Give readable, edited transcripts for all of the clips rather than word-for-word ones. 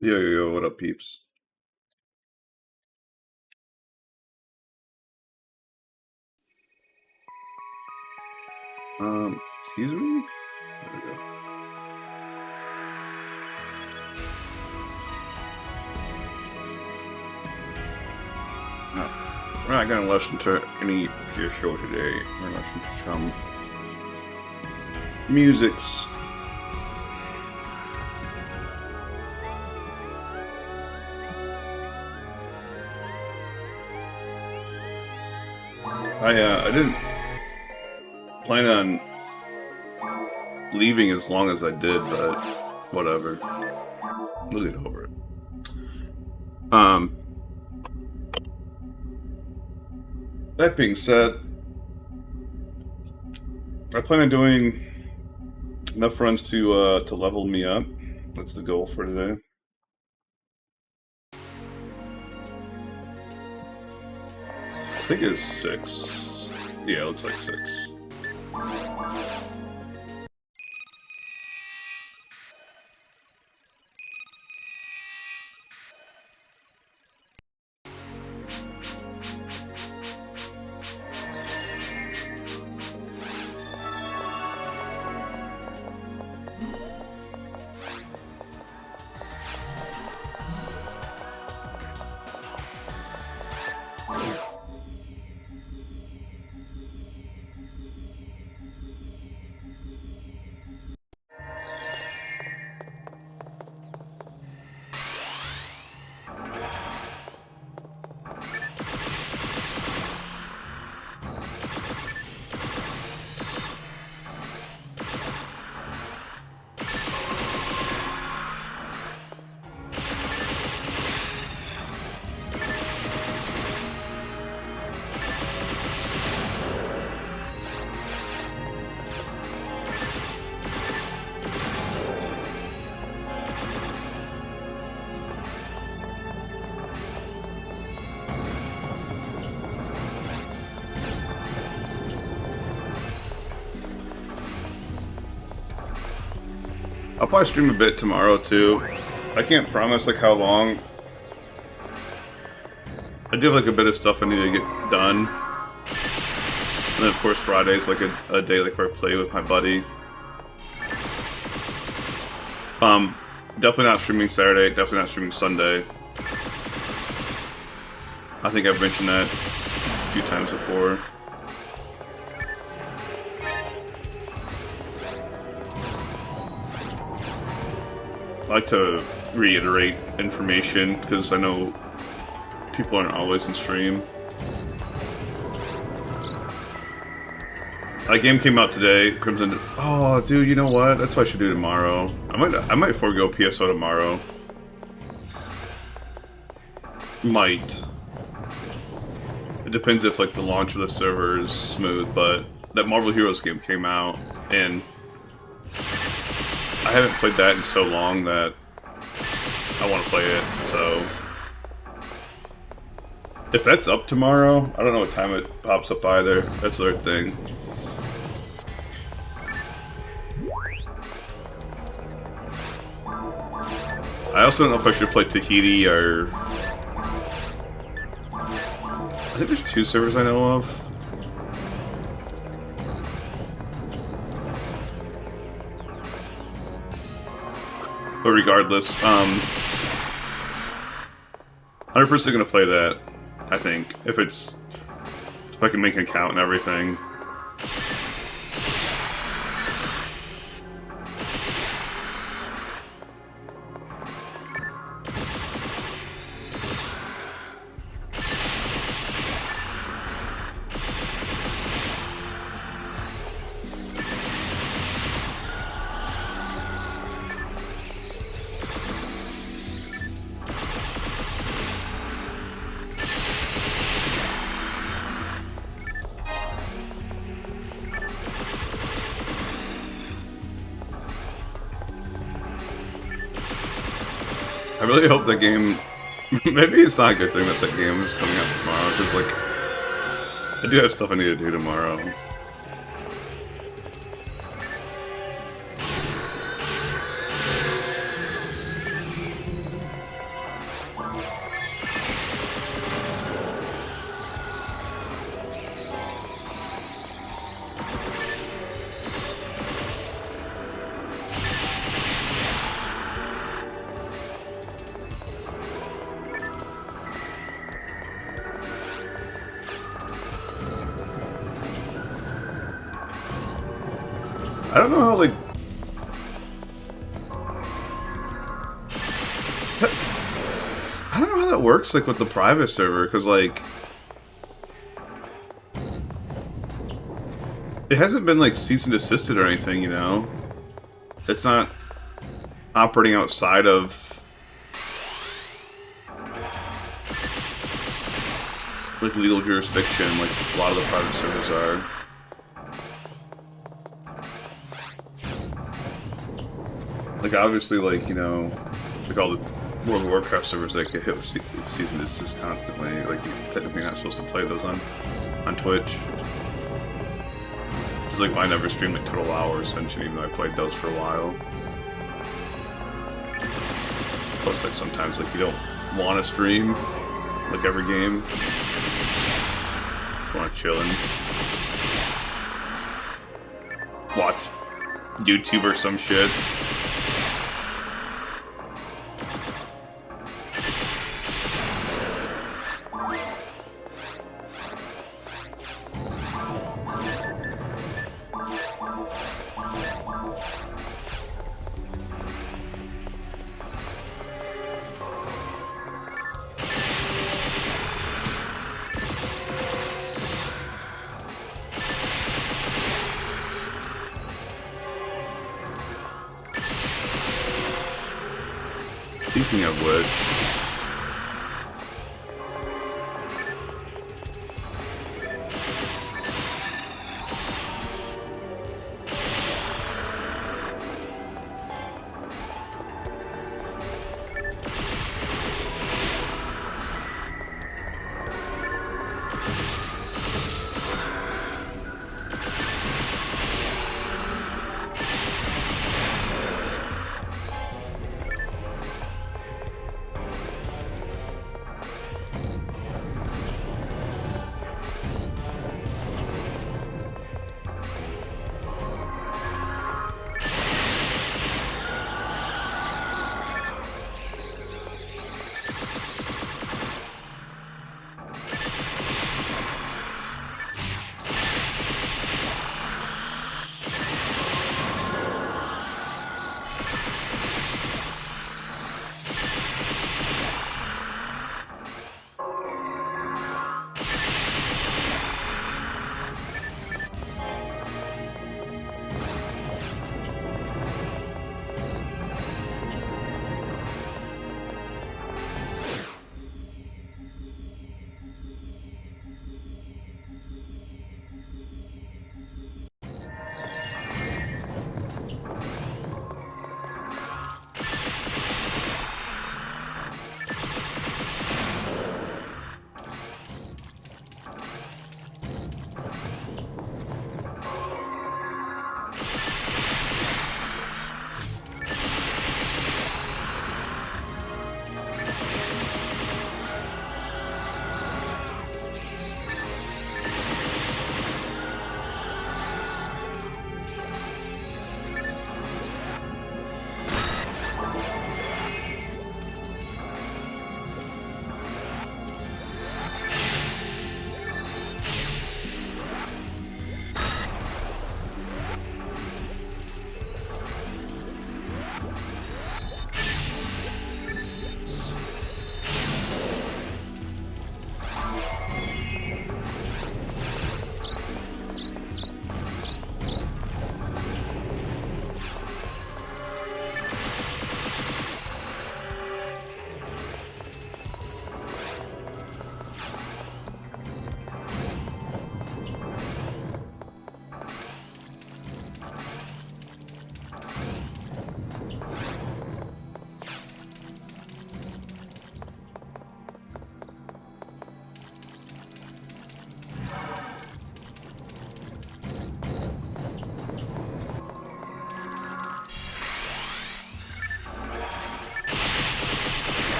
Yo, what up, peeps? Excuse me? There we go. No, we're not gonna listen to any gear show today. We're gonna listen to some musics. I didn't plan on leaving as long as I did, but whatever. We'll get over it. That being said, I plan on doing enough runs to level me up. That's the goal for today. I think it's 6. Yeah, it looks like 6. I'll probably stream a bit tomorrow too. I can't promise like how long. I do have like a bit of stuff I need to get done. And then of course Friday's like a day like where I play with my buddy. Definitely not streaming Saturday, definitely not streaming Sunday. I think I've mentioned that a few times before. I like to reiterate information because I know people aren't always in stream. That game came out today, Crimson. Oh, dude, you know what? That's what I should do tomorrow. I might forego PSO tomorrow. Might. It depends if like the launch of the server is smooth, but that Marvel Heroes game came out and I haven't played that in so long that I want to play it, so... If that's up tomorrow, I don't know what time it pops up either. That's the other thing. I also don't know if I should play Tahiti or... I think there's 2 servers I know of. But regardless, 100% gonna play that, I think. If I can make an account and everything. I really hope that game... Maybe it's not a good thing that that game is coming out tomorrow, because, like, I do have stuff I need to do tomorrow. I don't know how, like... I don't know how that works, like, with the private server, because, like... It hasn't been, like, cease and desisted or anything, you know? It's not operating outside of... like, legal jurisdiction, like a lot of the private servers are. Like, obviously, like, you know, like all the World of Warcraft servers that get hit with cease and desist constantly, like, you're technically not supposed to play those on Twitch. Just like, I never streamed like Total WoW Ascension, even though I played those for a while. Plus, like, sometimes, like, you don't want to stream, like, every game. You want to chill and watch YouTube or some shit. Speaking of which...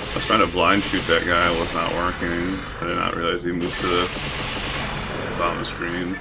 I was trying to blind shoot that guy, it was not working. I did not realize he moved to the bottom of the screen.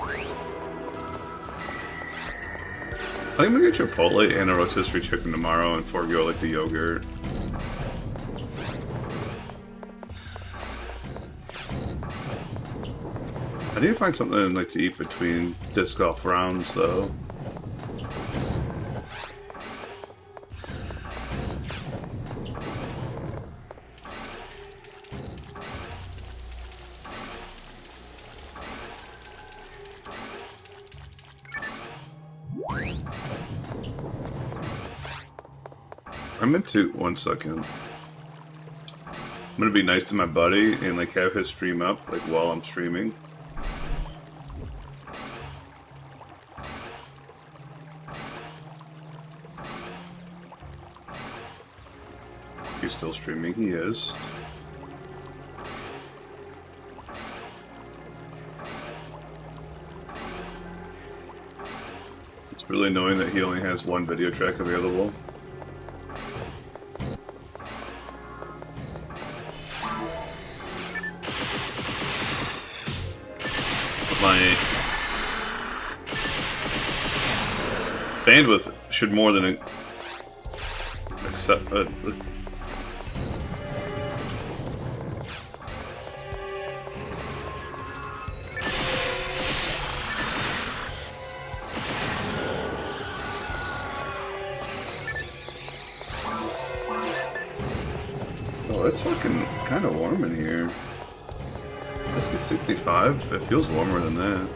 I think I'm gonna get Chipotle and a rotisserie chicken tomorrow and forego like the yogurt. I need to find something like to eat between disc golf rounds though. I meant to, 1 second. I'm gonna be nice to my buddy and like have his stream up like while I'm streaming. He's still streaming, he is. It's really annoying that he only has one video track available. My bandwidth should more than accept. Oh, it's fucking kind of warm in here. This is 65. It feels warmer than that.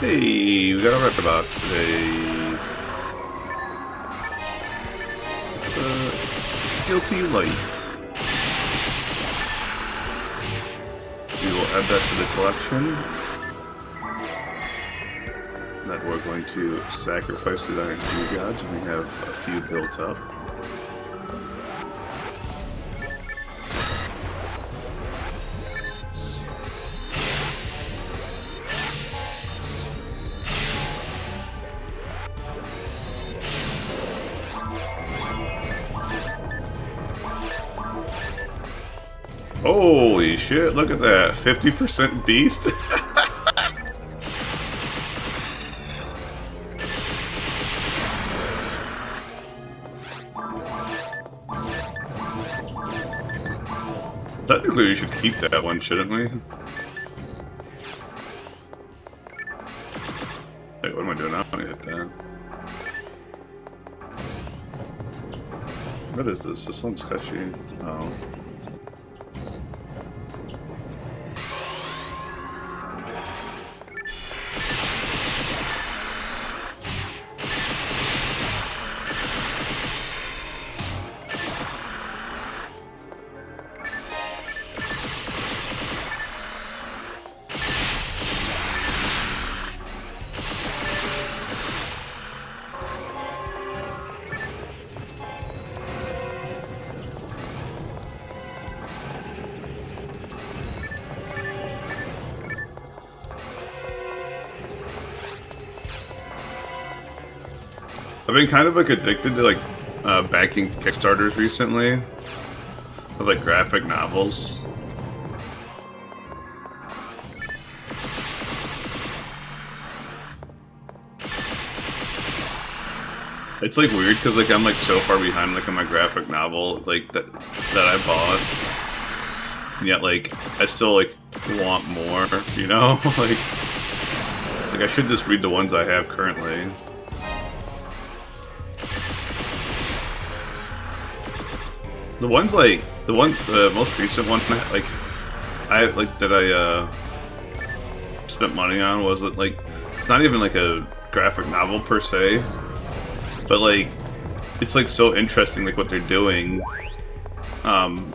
Hey, we got a record box today. It's a Guilty Light. We will add that to the collection. That we're going to sacrifice to the Iron Tree Gods, and we have a few built up. Holy shit, look at that. 50% beast? Technically, we should keep that one, shouldn't we? Wait, what am I doing now when I hit that? What is this? This one's sketchy. Oh. I've been kind of like addicted to like backing Kickstarters recently of like graphic novels. It's like weird because like I'm like so far behind like on my graphic novel like that I bought, and yet like I still like want more, you know? Like it's like I should just read the ones I have currently. The ones like the most recent one like that I spent money on was like it's not even like a graphic novel per se, but like it's like so interesting like what they're doing, and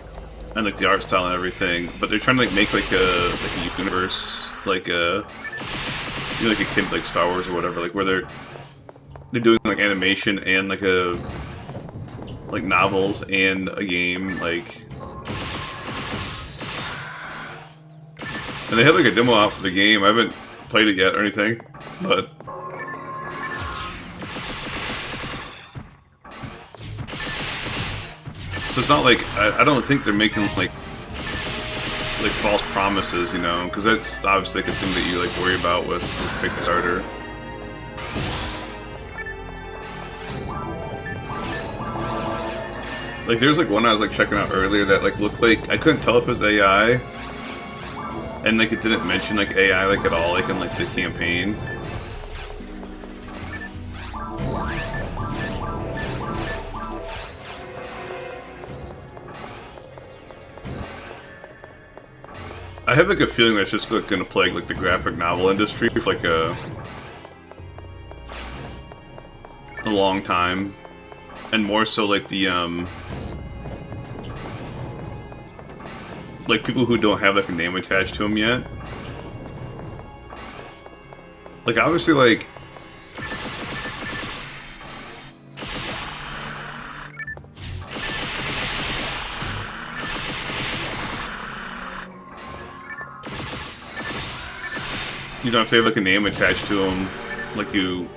like the art style and everything. But they're trying to like make like a universe like a like akin to like Star Wars or whatever, like where they're doing like animation and like a like novels and a game, like, and they had like a demo out for the game. I haven't played it yet or anything, but so it's not like I don't think they're making like false promises, you know, because that's obviously like a thing that you like worry about with Kickstarter. Like, there's like one I was like checking out earlier that like looked like I couldn't tell if it was AI, and like it didn't mention like AI like at all like in like the campaign. I have like a feeling that's just like gonna plague like the graphic novel industry for like a long time. And more so like the like people who don't have like a name attached to them yet. Like obviously like you know, if they have like a name attached to them, like you,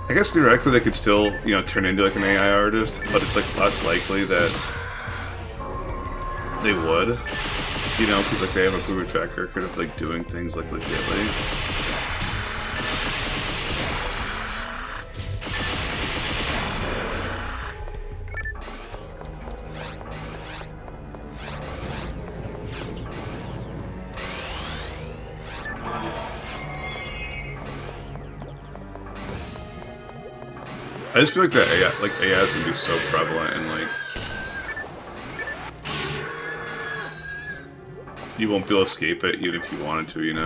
I guess theoretically they could still, you know, turn into like an AI artist, but it's like less likely that they would, you know, because like they have a proven track record of like doing things like legitly. I just feel like that AI is gonna be so prevalent and like you won't be able to escape it even if you wanted to, you know?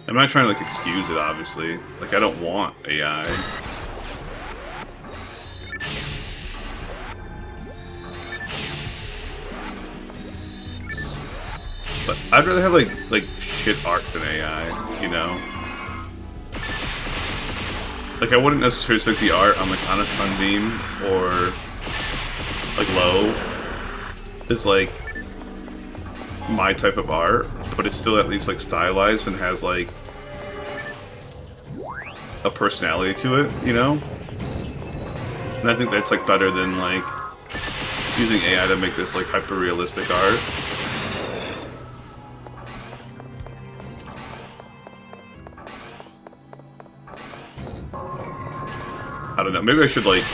I'm not trying to, like, excuse it, obviously. Like, I don't want AI. But I'd rather have, like shit art than AI, you know? Like, I wouldn't necessarily select the art on, like, on a Sunbeam or, like, low. Is, like, my type of art, but it's still at least, like, stylized and has, like, a personality to it, you know? And I think that's, like, better than, like, using AI to make this, like, hyper-realistic art. I don't know, maybe I should, like,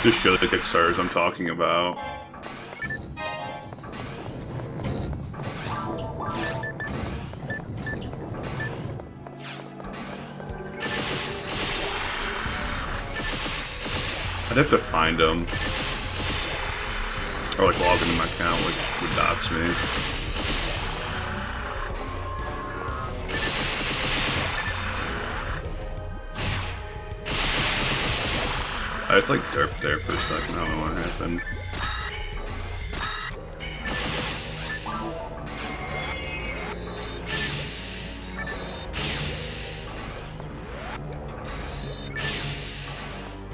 just show the Kickstarters I'm talking about. I'd have to find them. Or, like, log into my account, which would dox me. It's like derp there for a second, I don't know what happened.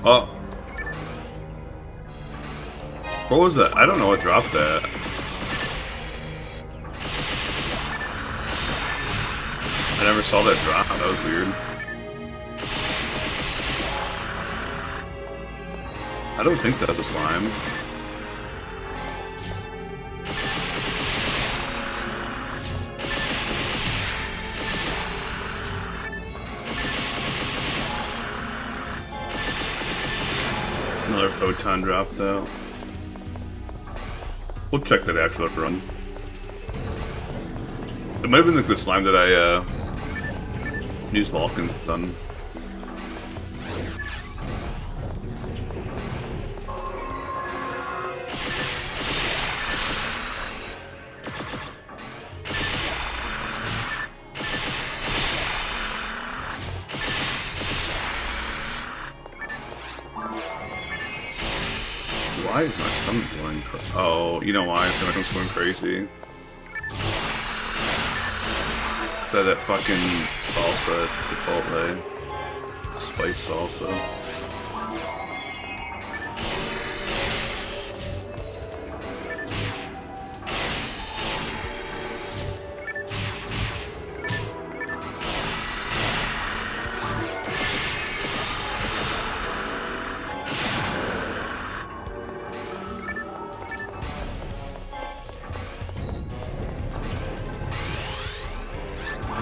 Oh. What was that? I don't know what dropped that. I never saw that drop, that was weird. I don't think that's a slime. Another photon dropped out. We'll check that after the run. It might have been like the slime that I used Vulcan's done. Why is my stomach going crazy? Oh, you know why? My stomach's going crazy. It's that fucking salsa at Chipotle. Spice salsa.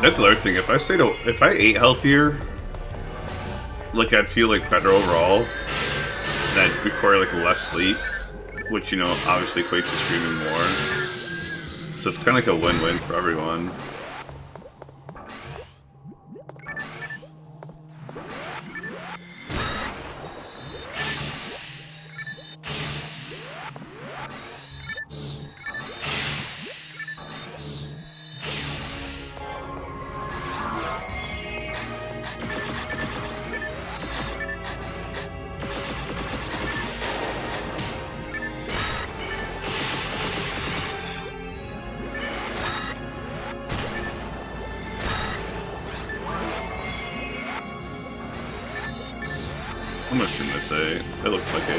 That's the other thing. If I ate healthier, like I'd feel like better overall, and I'd require like less sleep, which, you know, obviously equates to streaming more. So it's kind of like a win-win for everyone. I'm gonna assume that's A. It looks like A.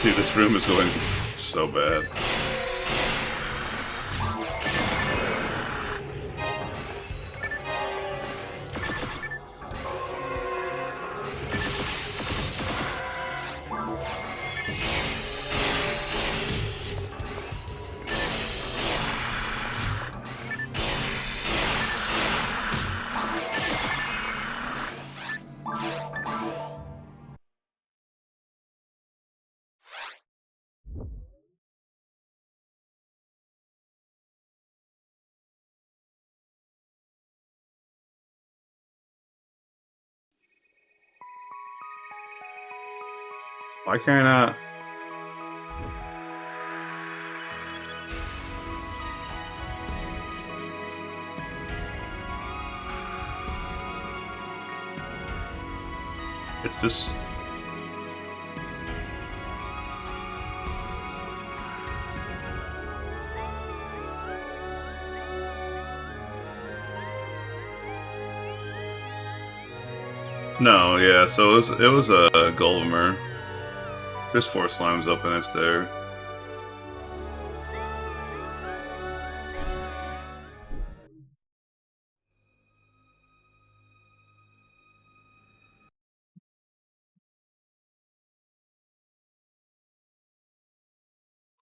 Dude, this room is going so bad. Why can't I? It's this. No, yeah. So it was a Goldemer. There's 4 slimes up and it's there.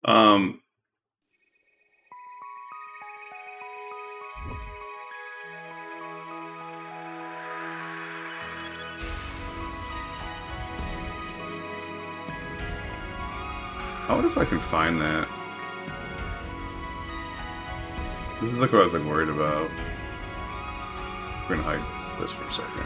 Um, I wonder if I can find that. This is like what I was like worried about. We're gonna hide this for a second.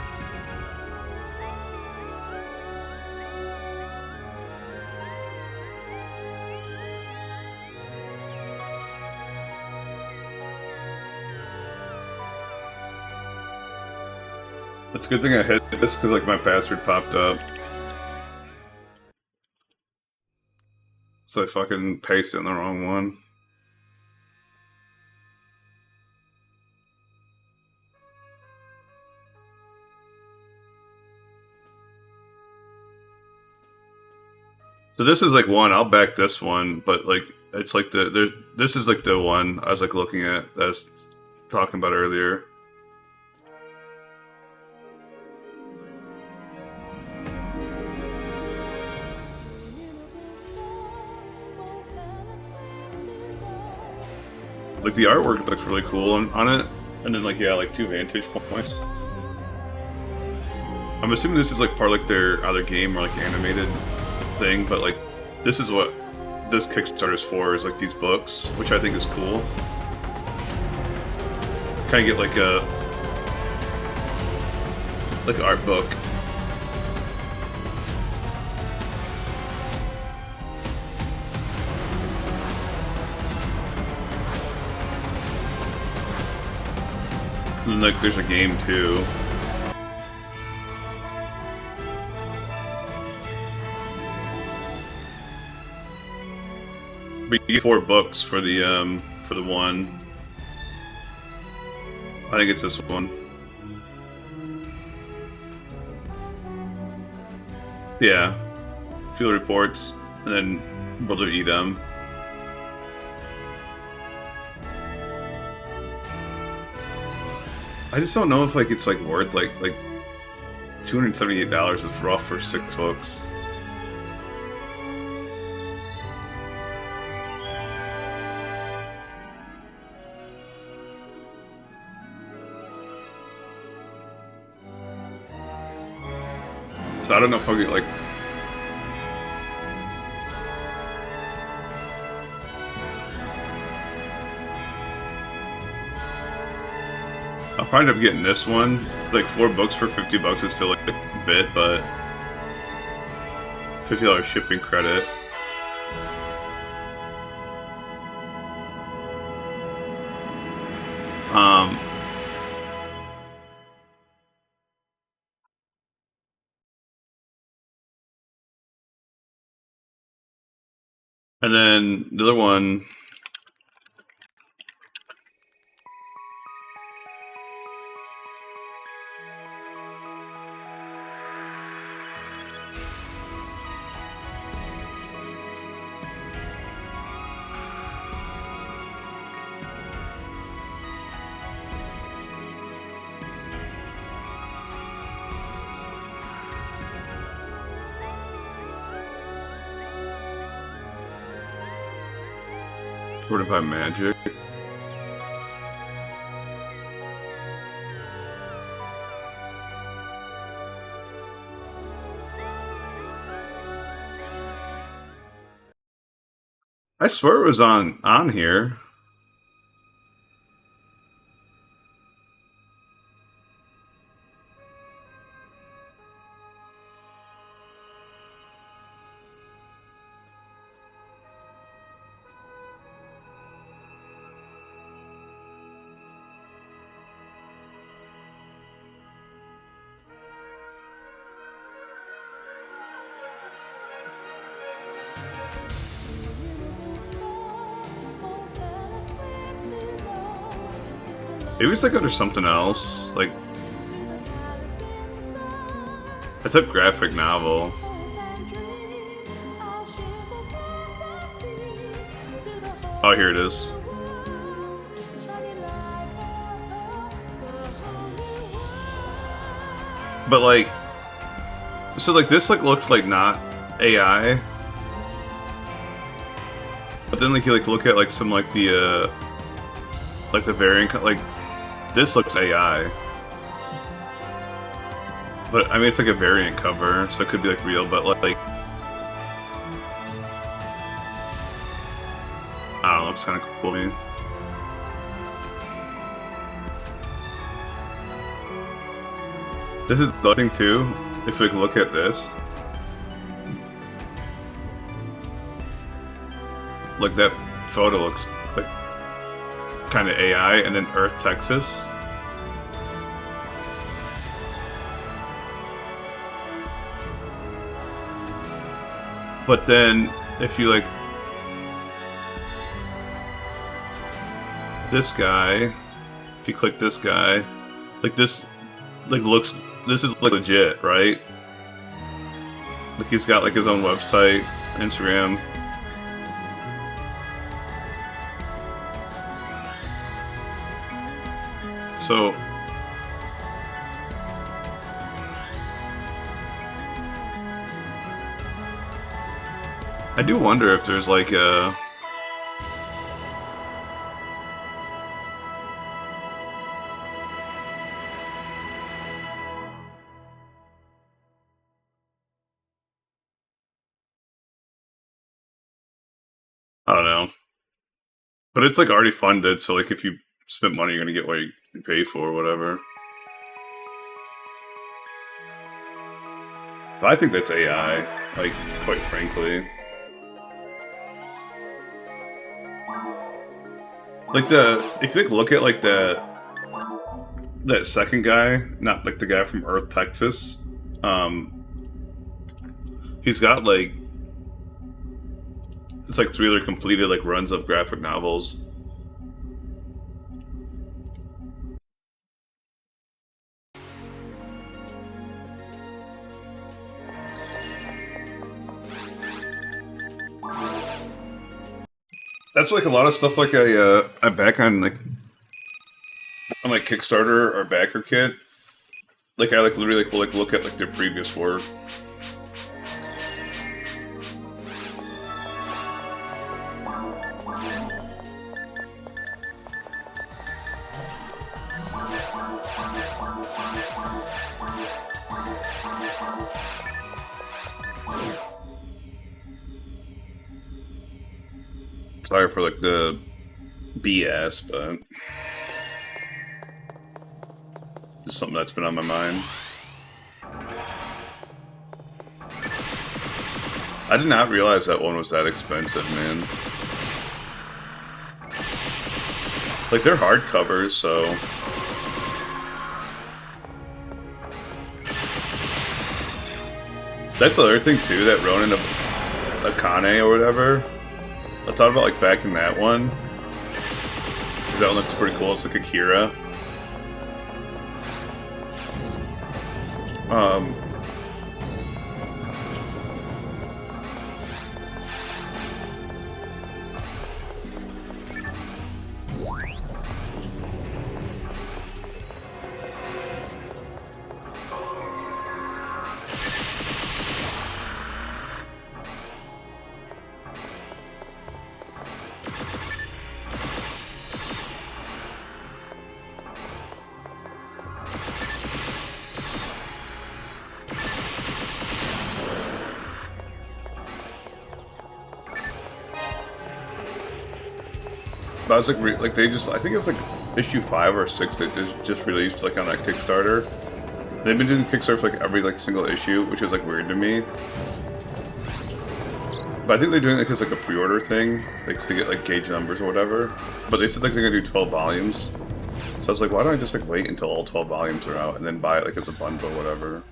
It's a good thing I hit this because like my password popped up. So I fucking pasted in the wrong one. So this is like one. I'll back this one, but like it's like the this is like the one I was like looking at that I was talking about earlier. Like the artwork looks really cool on it, and then like yeah, like 2 vantage points. I'm assuming this is like part of like their other game or like animated thing, but like this is what this Kickstarter's for, is like these books, which I think is cool. Kind of get like an art book. And like there's a game too. But you get 4 books for the one. I think it's this one. Yeah. Field reports, and then World of Edom. I just don't know if like it's like worth like $278 is rough for 6 books. So I don't know if I'll get like I'll probably end up getting this one. Like 4 books for $50 is still like a bit, but $50 shipping credit. Um, and then the other one. Sorted by Magic. I swear it was on here. Maybe it's like under something else. Like, I typed graphic novel. Oh, here it is. But like, so like this like looks like not AI. But then like you like look at like some like the variant, like this looks AI. But I mean it's like a variant cover, so it could be like real, but like I don't know, looks kinda cool to me. This is the thing too, if we look at this. Like that photo looks like kind of AI, and then Earth, Texas. But then if you like this guy, if you click this guy, like this like looks, this is like legit, right? Like he's got like his own website, Instagram. So I do wonder if there's like a I don't know. But it's like already funded, so like if you spent money you're gonna get what you pay for or whatever. But I think that's AI, like, quite frankly. Like if you look at like that second guy, not like the guy from Earth, Texas, he's got like, it's like 3 other completed like runs of graphic novels. That's like a lot of stuff like I back on like Kickstarter or Backer Kit. Like I like literally like will like look at like their previous work. Sorry for like the BS, but just something that's been on my mind. I did not realize that one was that expensive, man. Like they're hardcovers, so that's the other thing too. That Ronin Akane or whatever. I thought about like back in that one. Cause that one looks pretty cool. It's like Akira. But I was like they just, I think it's like issue 5 or 6 that just released like on that Kickstarter. They've been doing Kickstarter for like every like single issue, which is like weird to me. But I think they're doing it as like a pre-order thing, like to get like gauge numbers or whatever. But they said like they're gonna do 12 volumes. So I was like, why don't I just like wait until all 12 volumes are out and then buy it like as a bundle or whatever.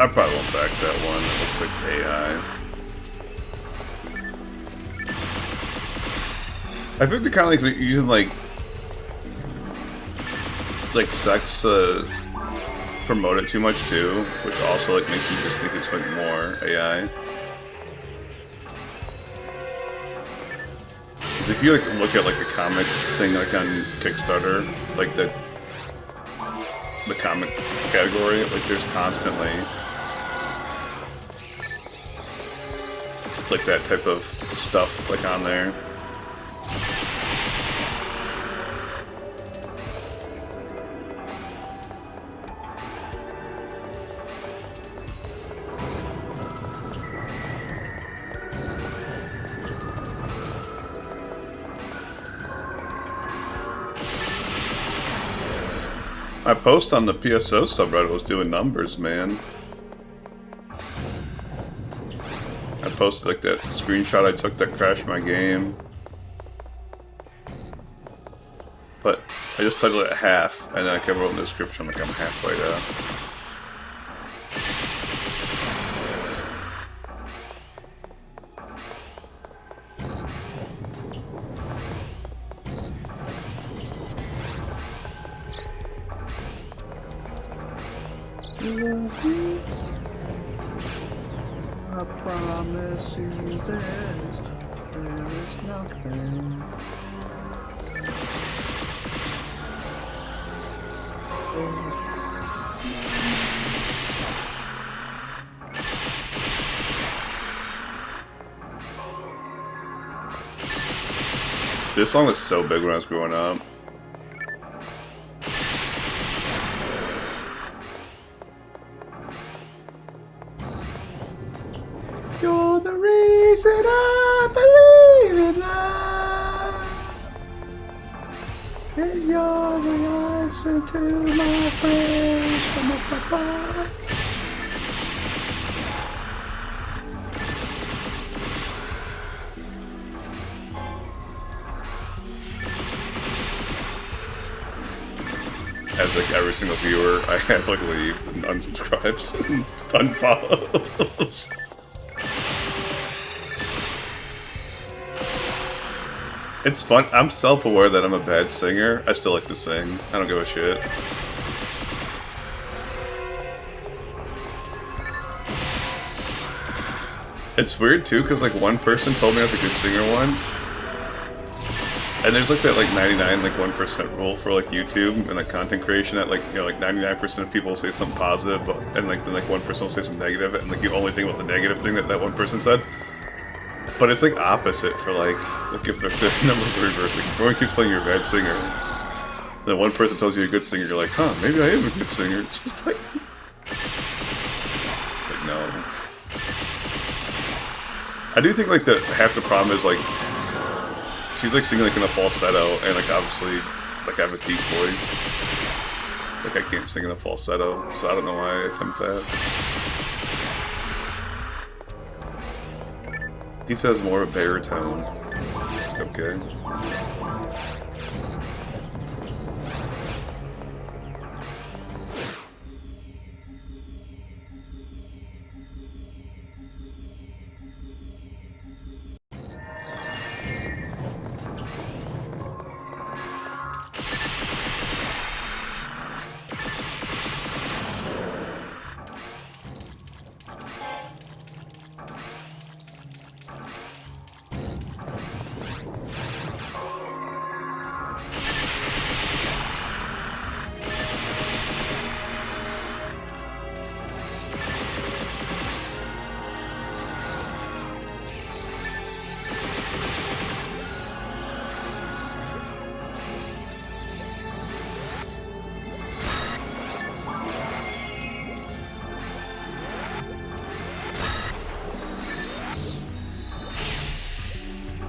I probably won't back that one. It looks like AI. I think they're kind of like using like sex promote it too much too, which also like makes you just think it's like more AI. Because if you like look at like the comic thing like on Kickstarter, like the comic category, like there's constantly like that type of stuff like on there. My post on the PSO subreddit was doing numbers, man. I posted like that screenshot I took that crashed my game. But I just titled it half, and then I wrote in the description like I'm halfway there. I promise you there is nothing. This song was so big when I was growing up. You're the reason I believe in love, and you're the answer to my prayers from up above. As like every single viewer, I have like leave and unsubscribes and unfollows. It's fun. I'm self-aware that I'm a bad singer. I still like to sing. I don't give a shit. It's weird too, because like one person told me I was a good singer once. And there's like that like 99 like 1% rule for like YouTube and like content creation that like, you know, like 99% of people will say something positive, but and like then like 1% will say something negative, and like you only think about the negative thing that one person said. But it's like opposite for like if the numbers are reversing. If everyone keeps telling you you're a bad singer, then one person tells you you're a good singer, you're like, huh, maybe I am a good singer. It's just like, no. I do think like half the problem is like she's like singing like in a falsetto, and like obviously like I have a deep voice. Like I can't sing in a falsetto, so I don't know why I attempt that. He says more of a baritone. Okay.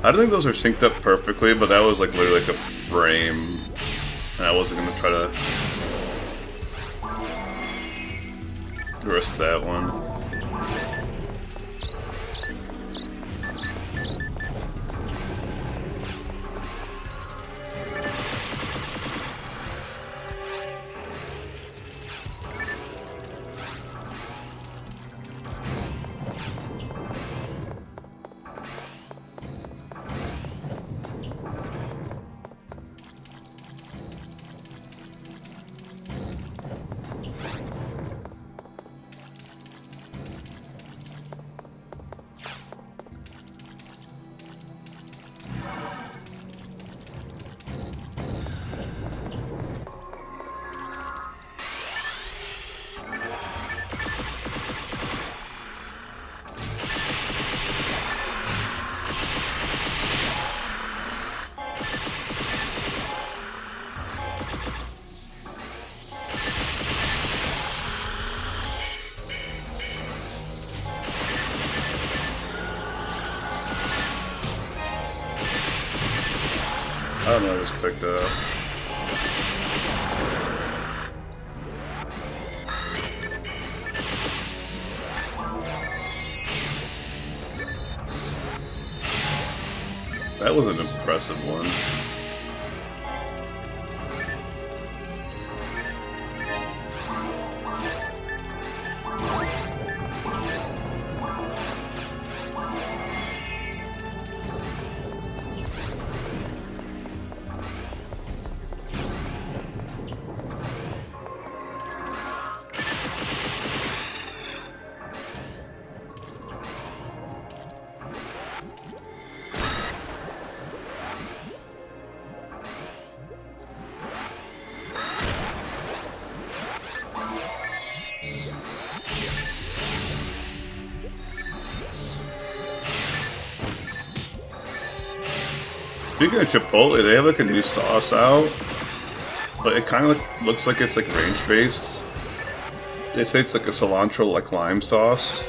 I don't think those are synced up perfectly, but that was like literally like a frame, and I wasn't gonna try to risk that one. I don't know what I just picked up. That was an impressive one. Speaking of Chipotle, they have like a new sauce out, but it kind of looks like it's like range based. They say it's like a cilantro like lime sauce,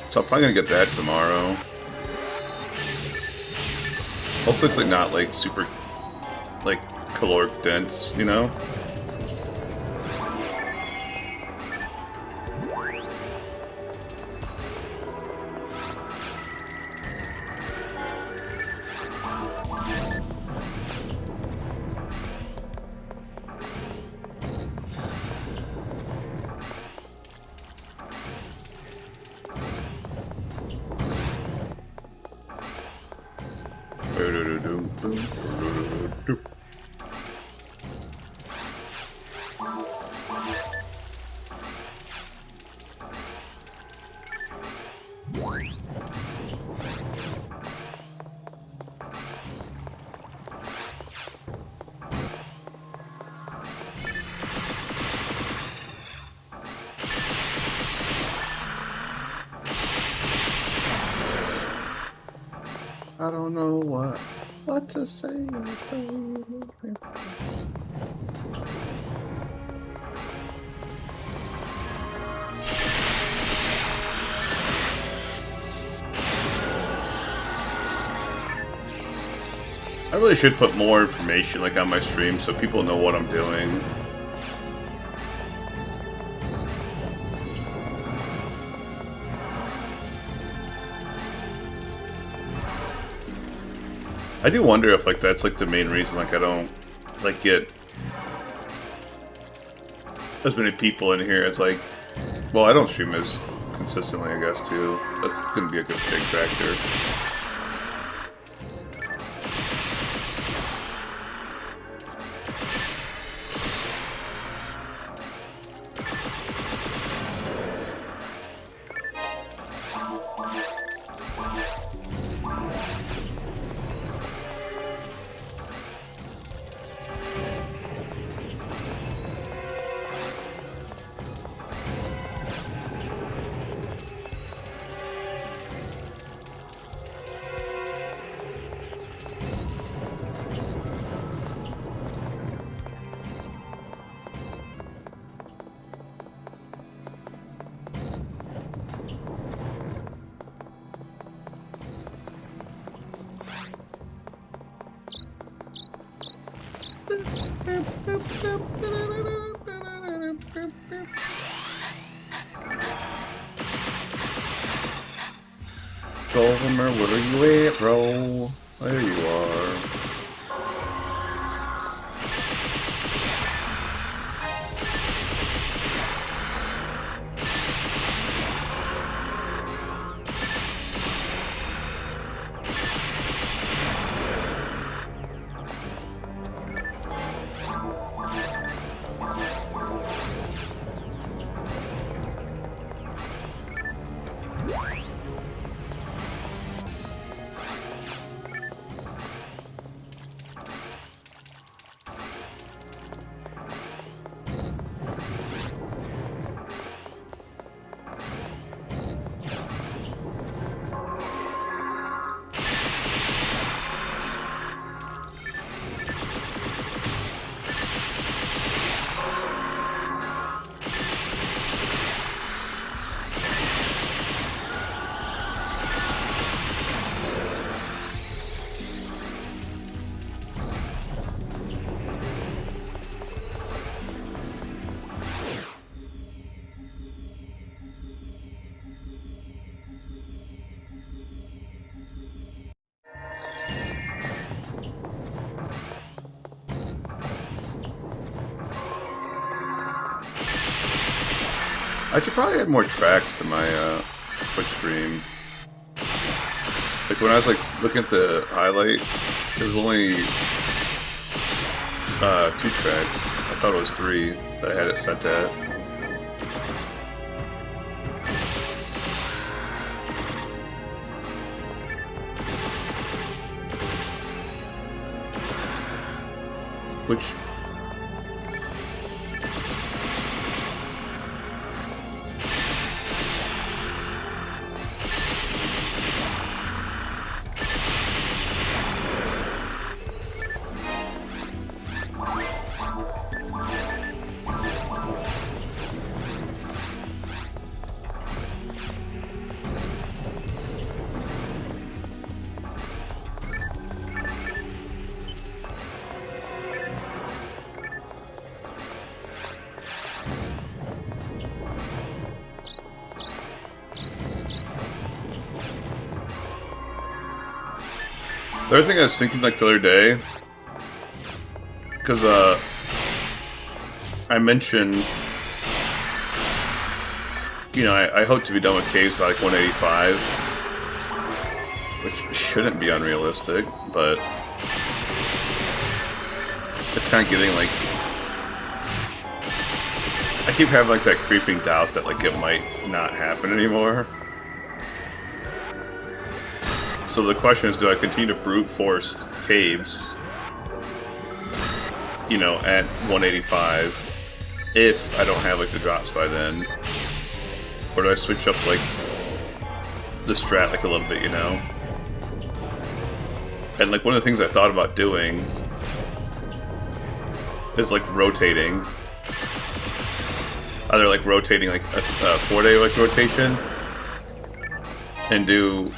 so I'm probably gonna get that tomorrow. Hopefully it's like not like super like caloric dense, you know? I don't know what to say. I really should put more information like on my stream so people know what I'm doing. I do wonder if like that's like the main reason like I don't like get as many people in here as like, well, I don't stream as consistently, I guess, too. That's gonna be a good big factor. Golmer, where are you at, bro? There you are. I should probably add more tracks to my Twitch stream. Like when I was like looking at the highlight, there was only 2 tracks. I thought it was 3 that I had it set at. Which... The other thing I was thinking like the other day, because I mentioned, you know, I hope to be done with caves by like 185, which shouldn't be unrealistic, but it's kind of getting like, I keep having like that creeping doubt that like it might not happen anymore. So the question is, do I continue to brute force caves, you know, at 185, if I don't have like the drops by then? Or do I switch up like the strat like a little bit, you know? And like one of the things I thought about doing is like rotating. Either like rotating like a 4-day like rotation and do,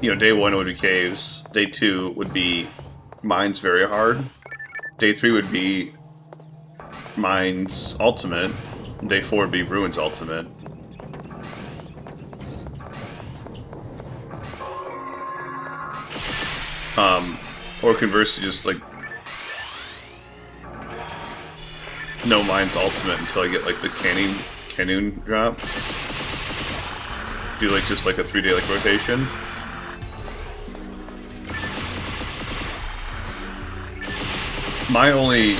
you know, day 1 would be caves, day 2 would be mines very hard, day 3 would be mines ultimate, and day 4 would be ruins ultimate. Or conversely, just like no mines ultimate until I get like the cannon drop. Do like just like a 3-day like rotation. My only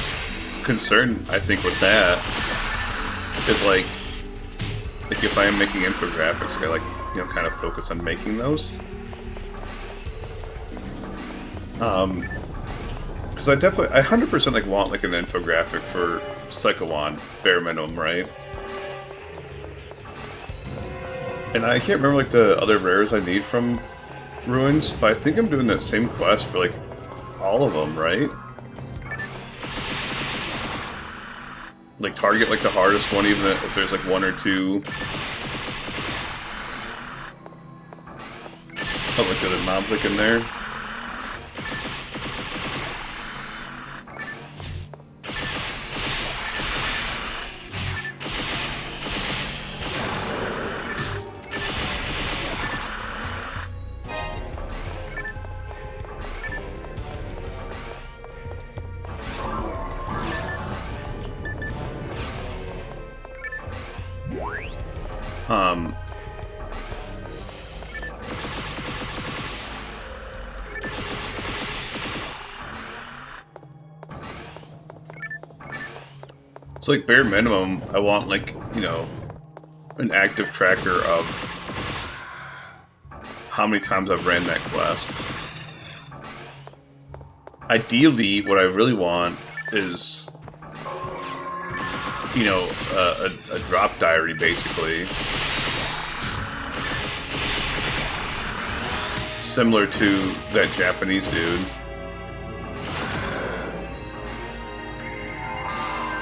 concern, I think, with that is like if I am making infographics, I like, you know, kind of focus on making those. Because I 100% like want like an infographic for Psycho 1, bare minimum, right? And I can't remember like the other rares I need from Ruins, but I think I'm doing that same quest for like all of them, right? Like target like the hardest one, even if there's like 1 or 2 of like the other mobs like in there. It's like bare minimum, I want like, you know, an active tracker of how many times I've ran that quest. Ideally, what I really want is, you know, a drop diary, basically. Similar to that Japanese dude.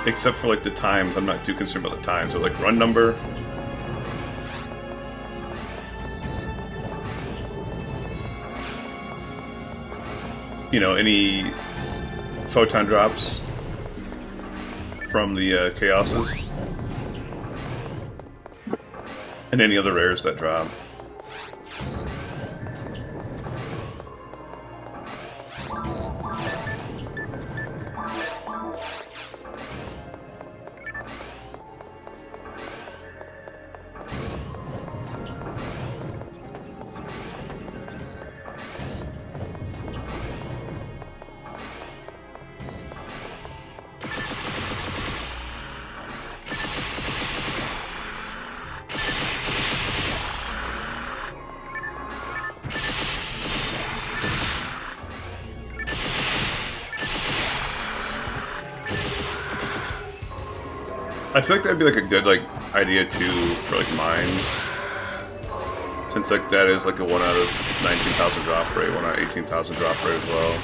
Except for like the times, I'm not too concerned about the times. So like run number. You know, any photon drops from the chaoses. And any other rares that drop. I feel like that'd be like a good like idea too for like mines, since like that is like a 1 out of 19,000 drop rate, 1 out of 18,000 drop rate as well.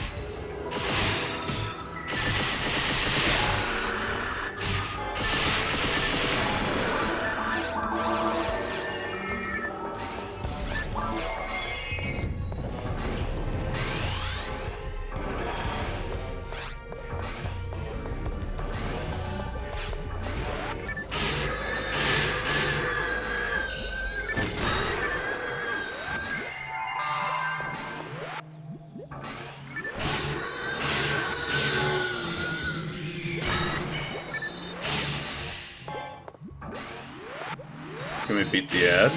Can we beat the ad?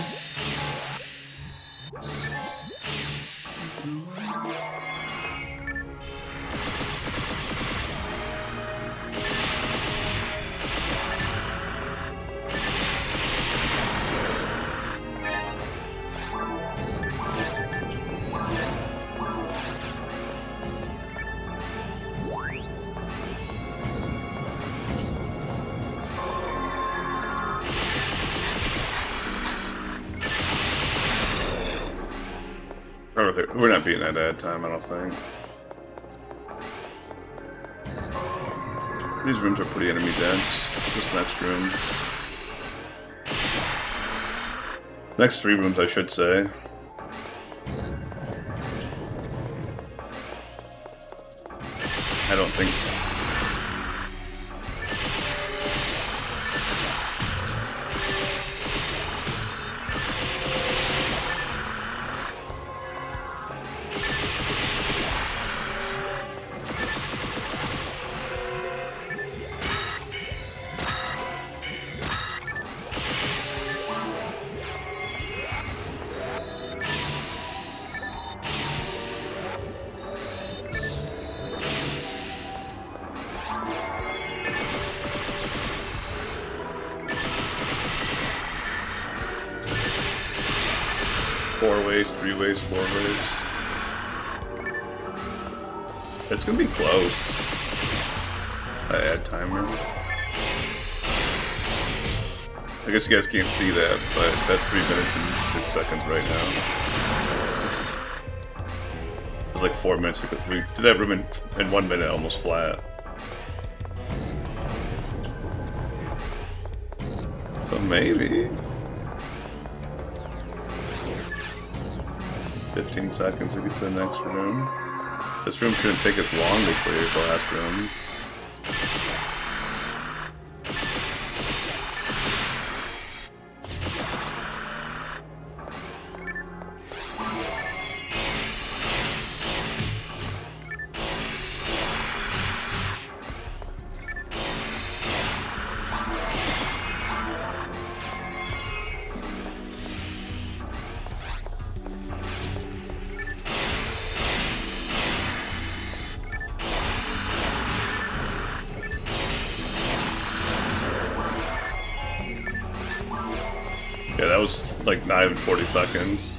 We're not beating that ad time, I don't think. These rooms are pretty enemy dense. This next room. Next 3 rooms, I should say. I don't think... Four ways, 3 ways, 4 ways. It's gonna be close. I add timer. I guess you guys can't see that, but it's at 3 minutes and 6 seconds right now. It's like 4 minutes. We did that room in 1 minute, almost flat. So maybe 15 seconds to get to the next room. This room shouldn't take as long to clear as the last room. Yeah, that was like not even 40 seconds.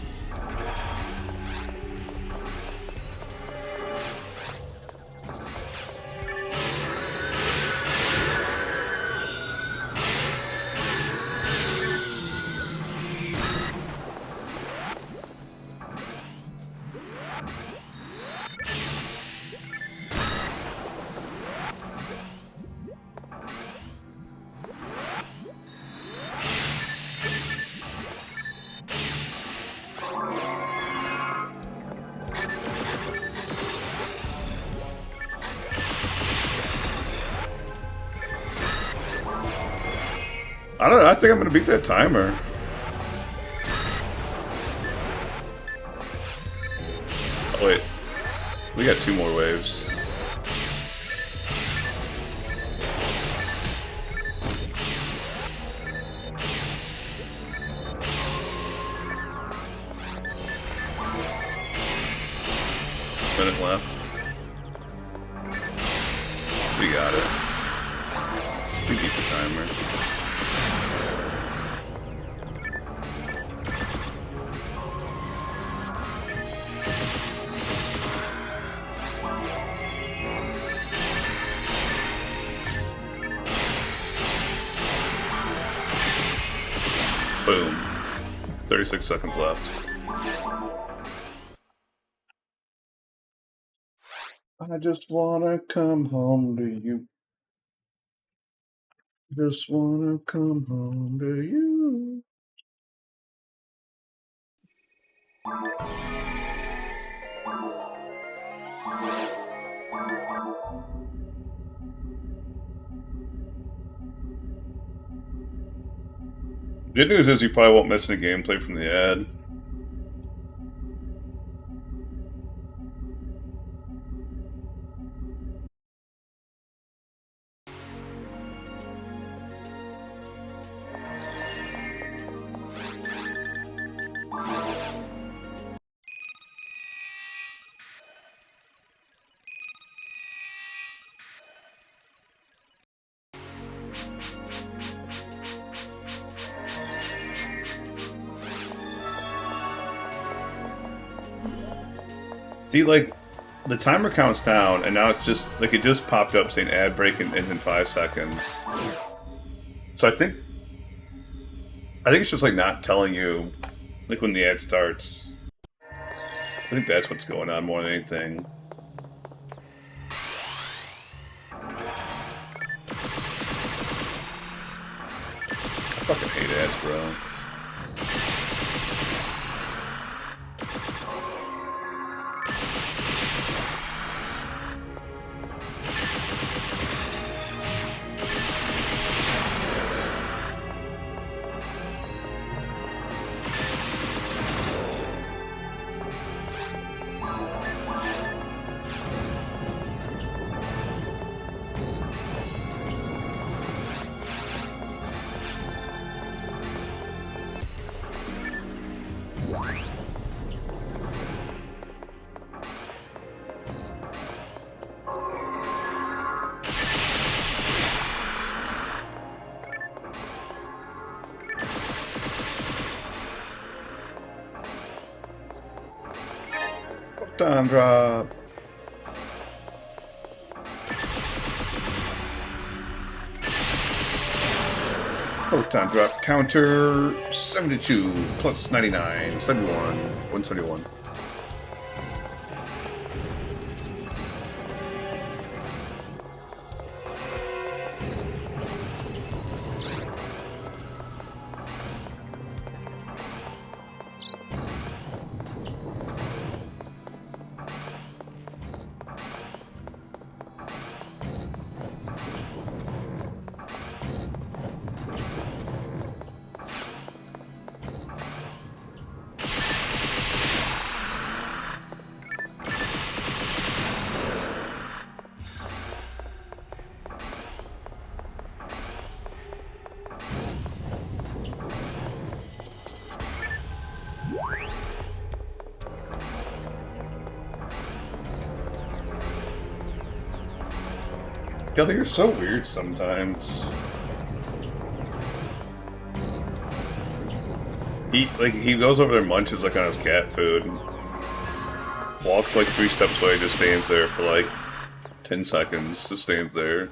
I don't know, I think I'm gonna beat that timer. Oh wait, we got 2 more waves. Minute left. We got it. We beat the timer. Boom. 36 seconds left. I just wanna come home to you. Just wanna come home to you. Good news is you probably won't miss any gameplay from the ad. See, like, the timer counts down, and now it's just, like, it just popped up saying ad break ends in 5 seconds. So I think it's just, like, not telling you, like, when the ad starts. I think that's what's going on more than anything. I fucking hate ads, bro. Time drop. Time drop counter 72 plus 99, 71, 171. Yeah, you're so weird sometimes. He goes over there and munches like on his cat food. Walks like 3 steps away, just stands there for like 10 seconds, just stands there.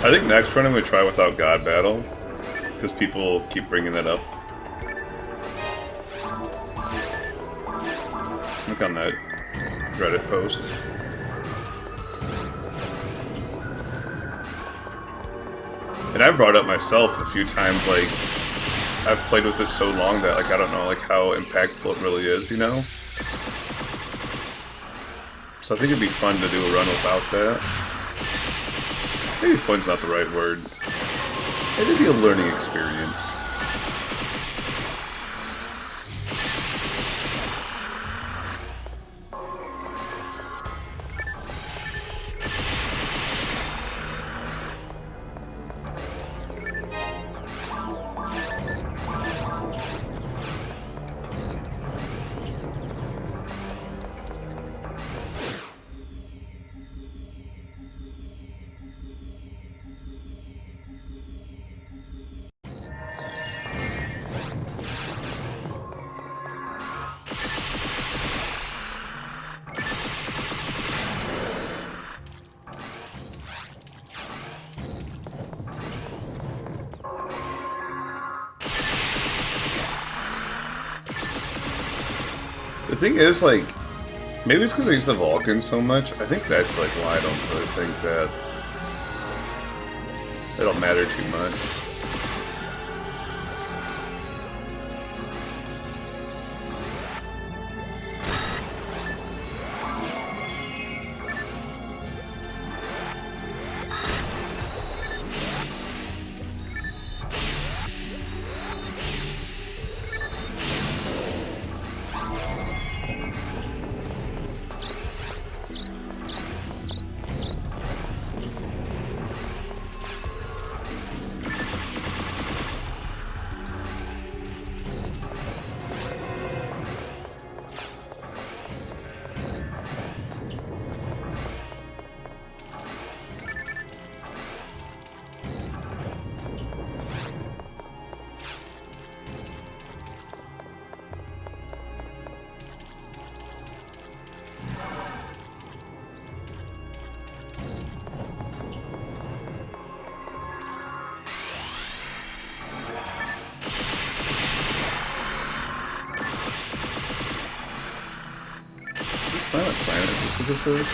I think next run I'm going to try without God Battle, because people keep bringing that up. Look on that Reddit post. And I've brought up myself a few times, like, I've played with it so long that, like, I don't know, like, how impactful it really is, you know? So I think it'd be fun to do a run without that. Maybe fun's not the right word. It'd be a learning experience. The thing is, like, maybe it's because I use the Vulcan so much. I think that's, like, why I don't really think that it'll matter too much. Silent Planet, is this what this is?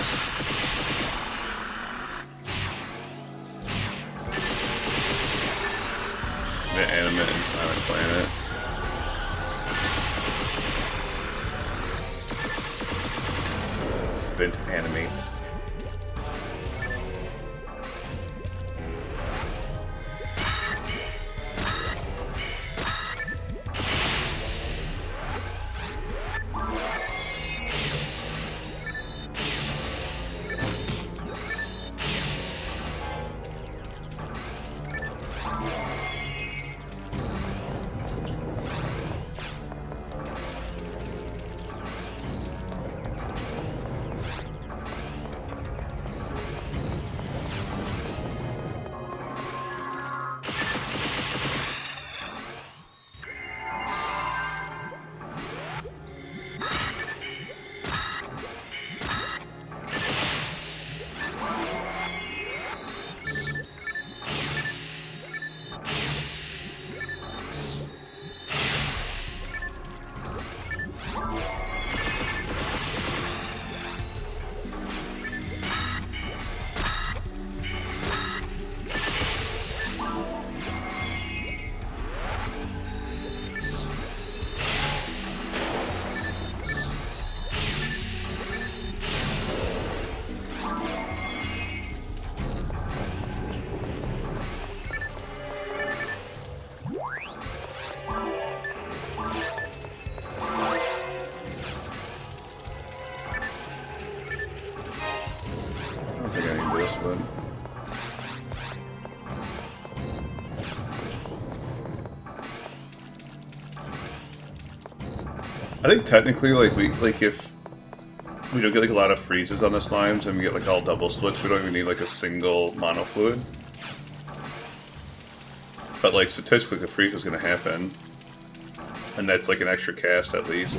The Animate and Silent Planet. Vent Animate. I think technically, like if we don't get like a lot of freezes on the slimes and we get like all double splits, we don't even need like a single mono fluid. But like statistically, the freeze is going to happen, and that's like an extra cast at least.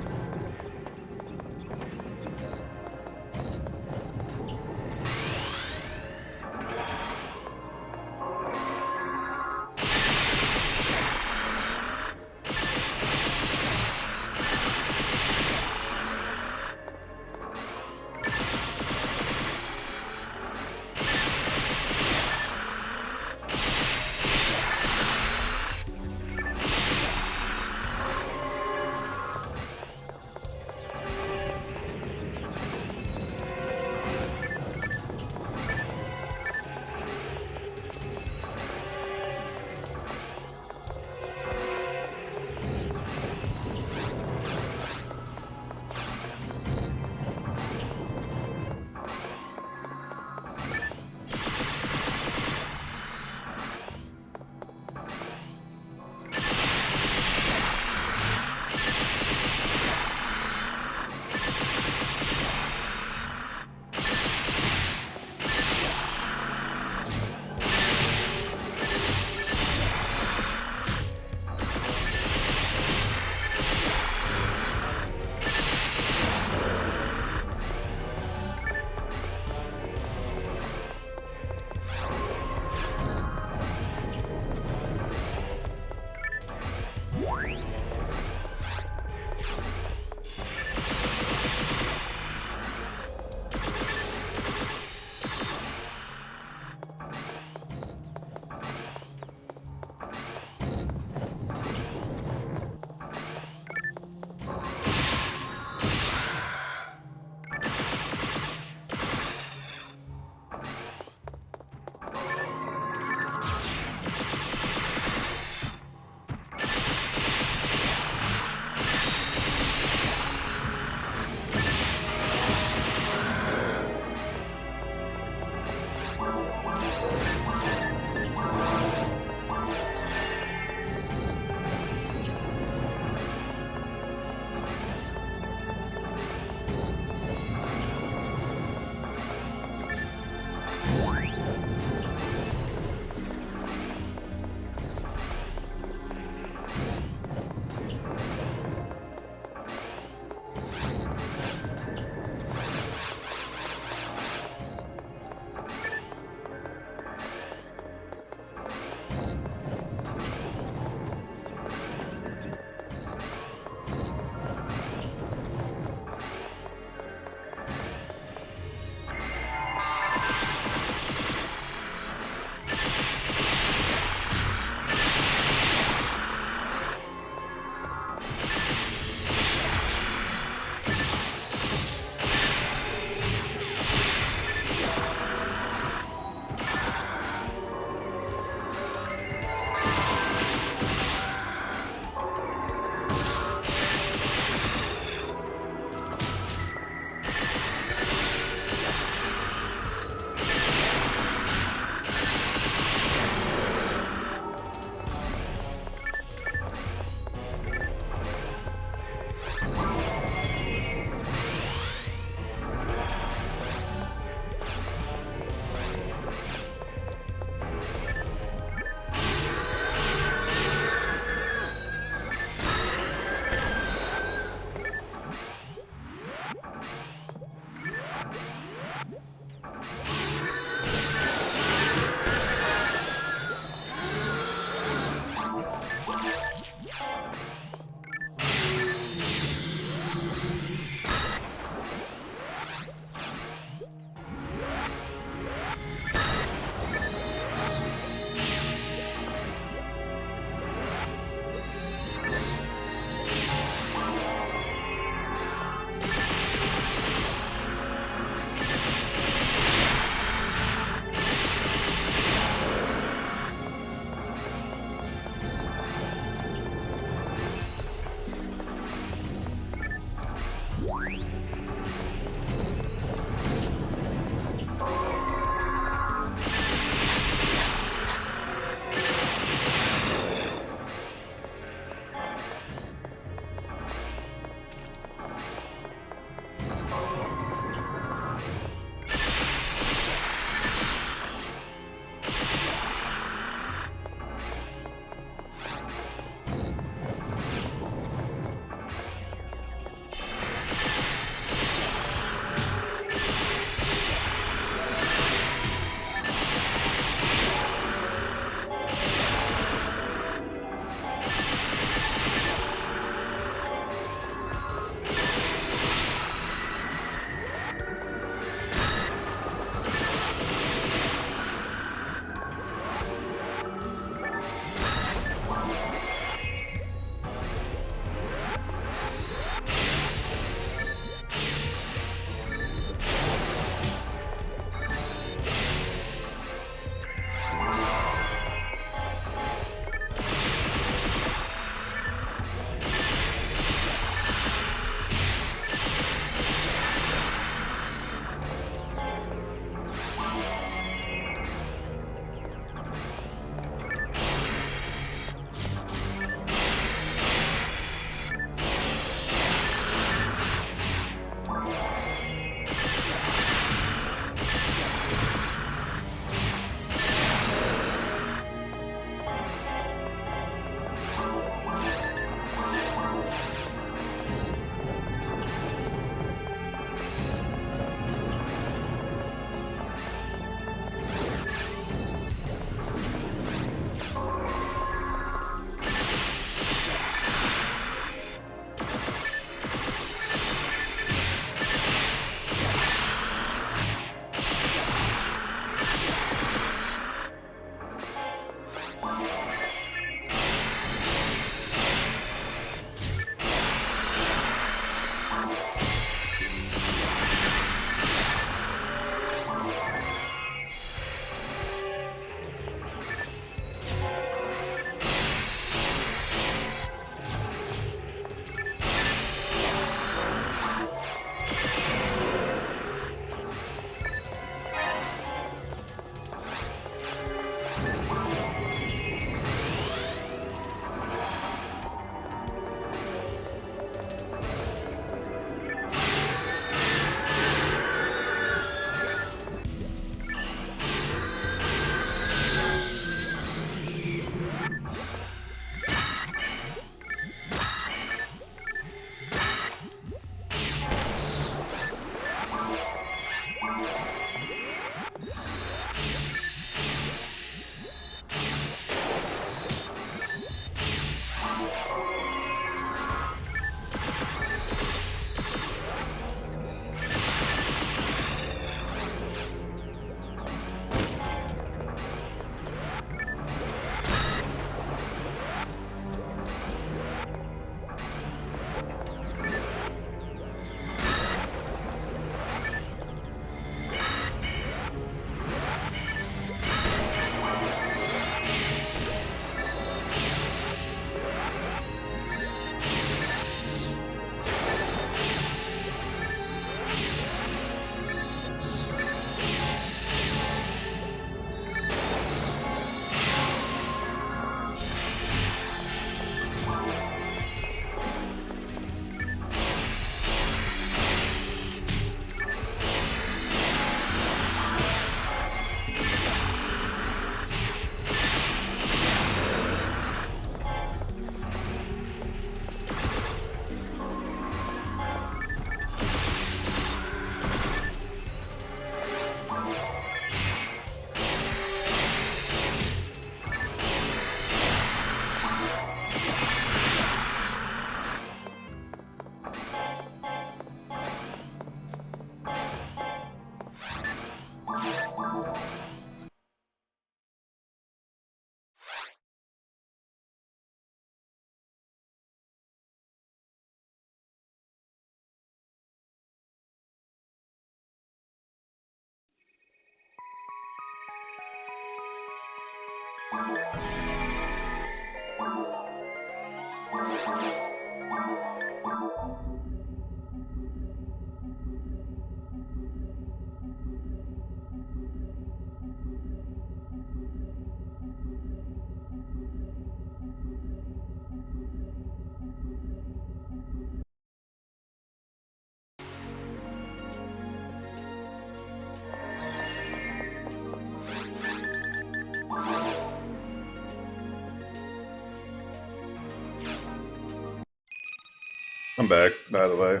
I'm back, by the way.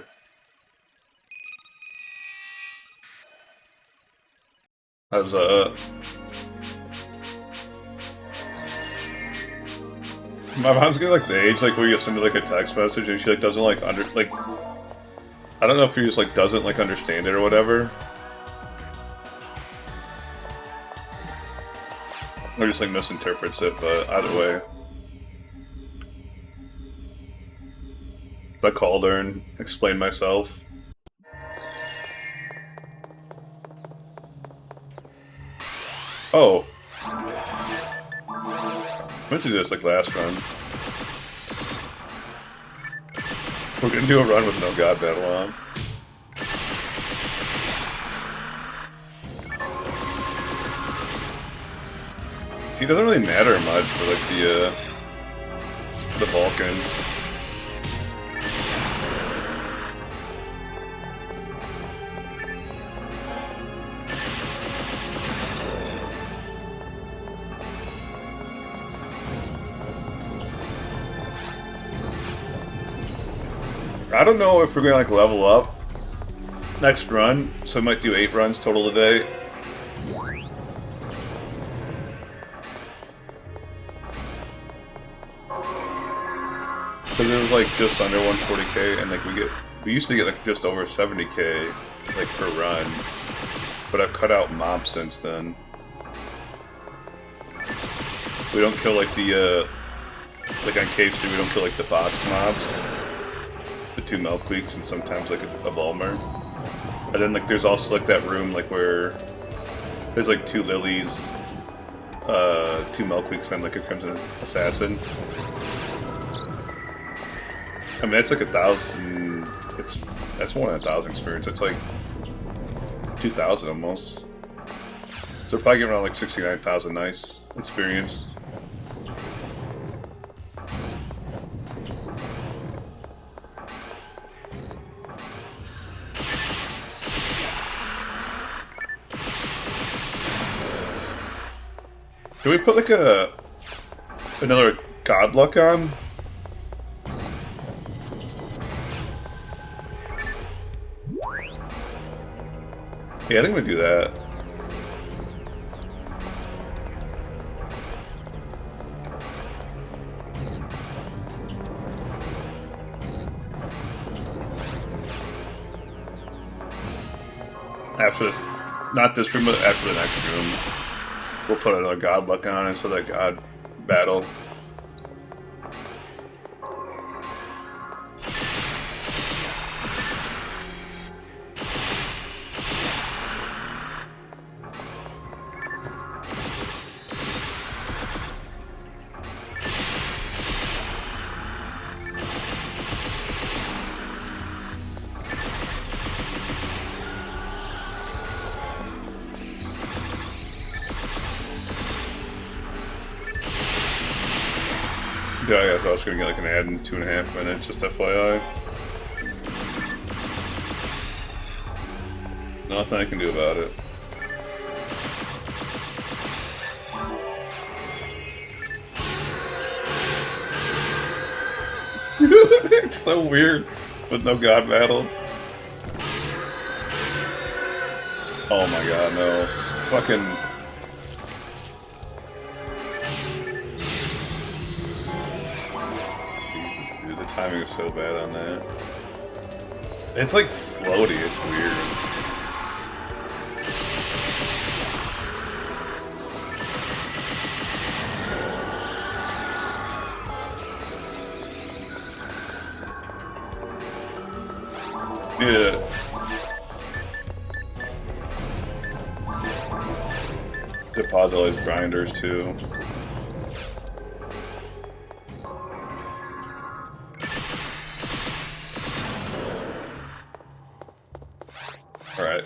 How's my mom's getting like the age like where you send her like a text message and she like doesn't like I don't know if she just like doesn't like understand it or whatever. Or just like misinterprets it, but either way. I called her and explained myself. Oh. I meant to do this like last run. We're gonna do a run with no god battle on. See, it doesn't really matter much for like the Balkans. I don't know if we're gonna like level up next run, so I might do 8 runs total today. Because it was like just under 140k, and like we used to get like just over 70k like per run, but I've cut out mobs since then. We don't kill like the like on Cave 2 we don't kill like the box mobs, the 2 Milkweeks and sometimes like a Volmer. And then like there's also like that room like where there's like 2 Lilies, 2 Milkweeks and like a Crimson Assassin. I mean, it's like 1,000. That's more than 1,000 experience. It's like 2,000 almost. So we're probably getting around like 69,000 nice experience. Can we put like another God Luck on? Yeah, I think we do that. After this, not this room, but after the next room, we'll put another God Luck on it so that God battle. Yeah, I guess I was gonna get like an ad in 2.5 minutes, just FYI. Nothing I can do about it. It's so weird with no God battle. Oh my god, no. Fucking... The timing is so bad on that. It's like floaty, it's weird. Yeah. Deposit all these grinders too. Alright.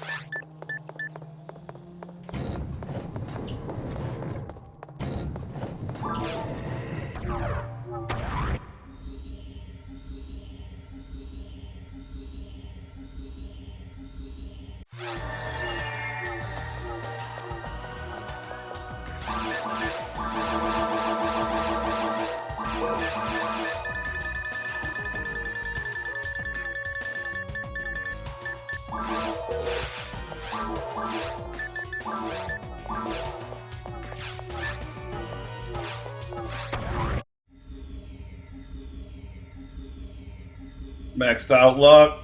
Maxed out luck.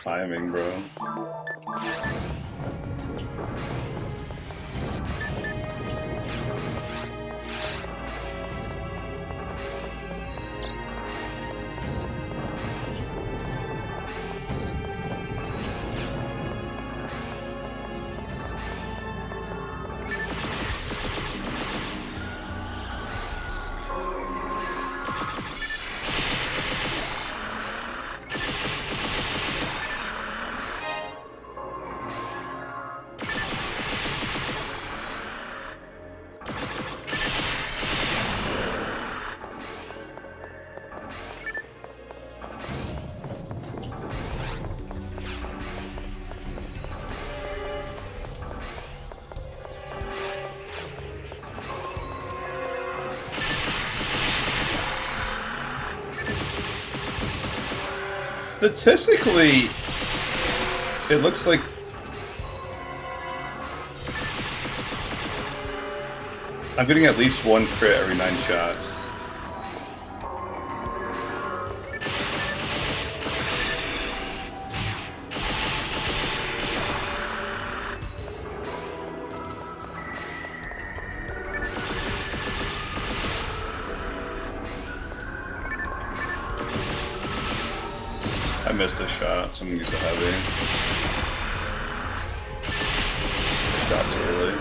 Timing, bro. Statistically, it looks like I'm getting at least one crit every 9 shots. I missed a shot. Someone used a heavy. I shot too early.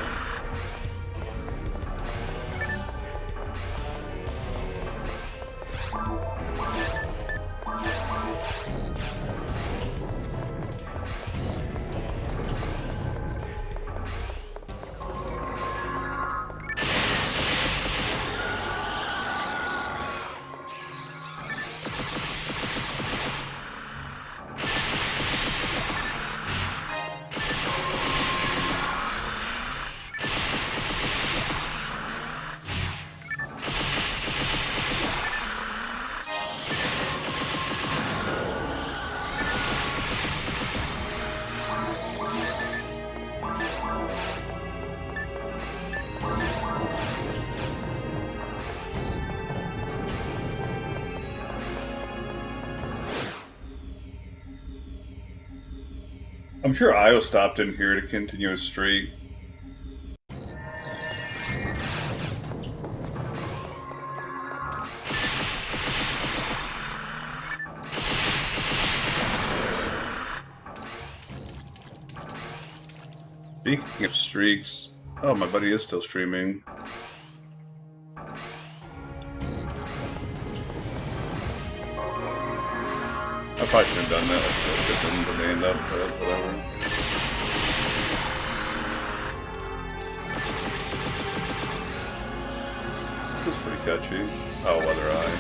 I'm sure Io stopped in here to continue his streak. Speaking of streaks, oh, my buddy is still streaming. I probably should have done that. I should have done the end up, but whatever. This is pretty catchy. Oh, Weather Eye.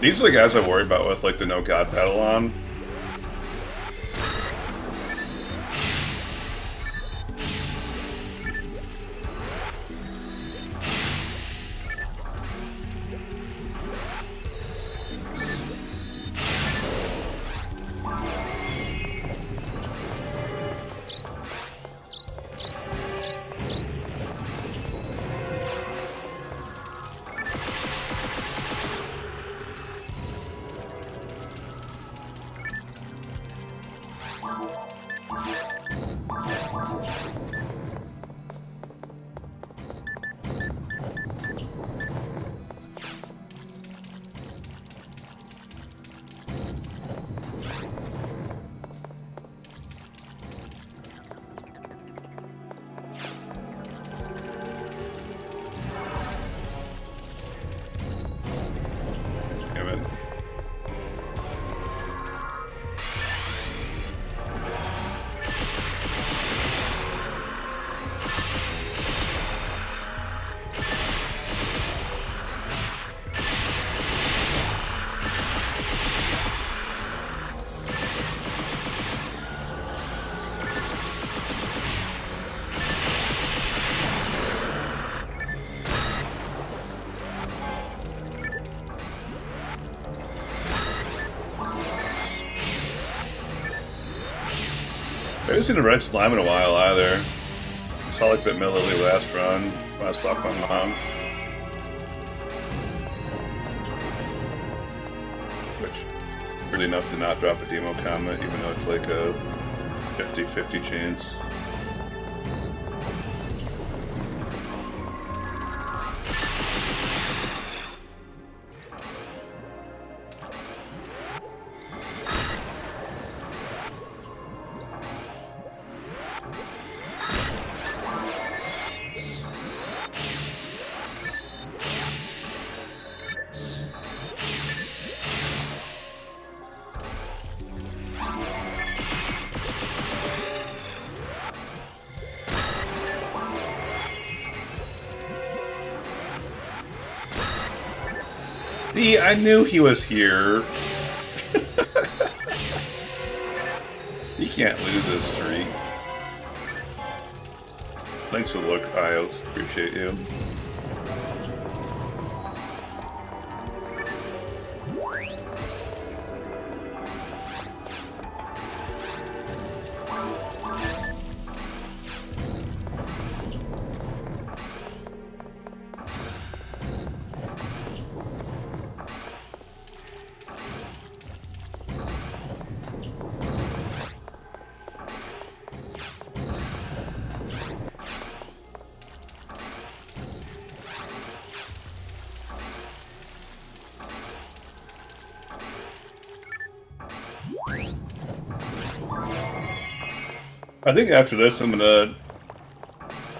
These are the guys I worry about with like the no god battle on. haven't seen a red slime in a while either. I saw like that Lily last run when I was talking to my mom. Which, really enough to not drop a demo comment, even though it's like a 50-50 chance. See, I knew he was here. You can't lose this streak. Thanks for the look, Ios. Appreciate you. I think after this, I'm gonna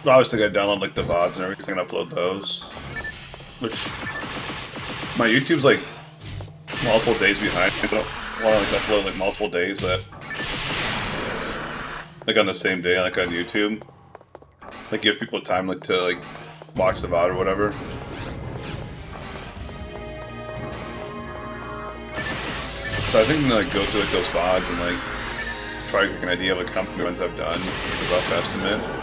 obviously gotta download like the VODs and everything and upload those. Which my YouTube's like multiple days behind. I don't want to like upload like multiple days that like on the same day, like on YouTube. Like give people time like to like watch the VOD or whatever. So I think I'm gonna like go through like those VODs and like try to get an idea of like how many runs I've done, a rough estimate.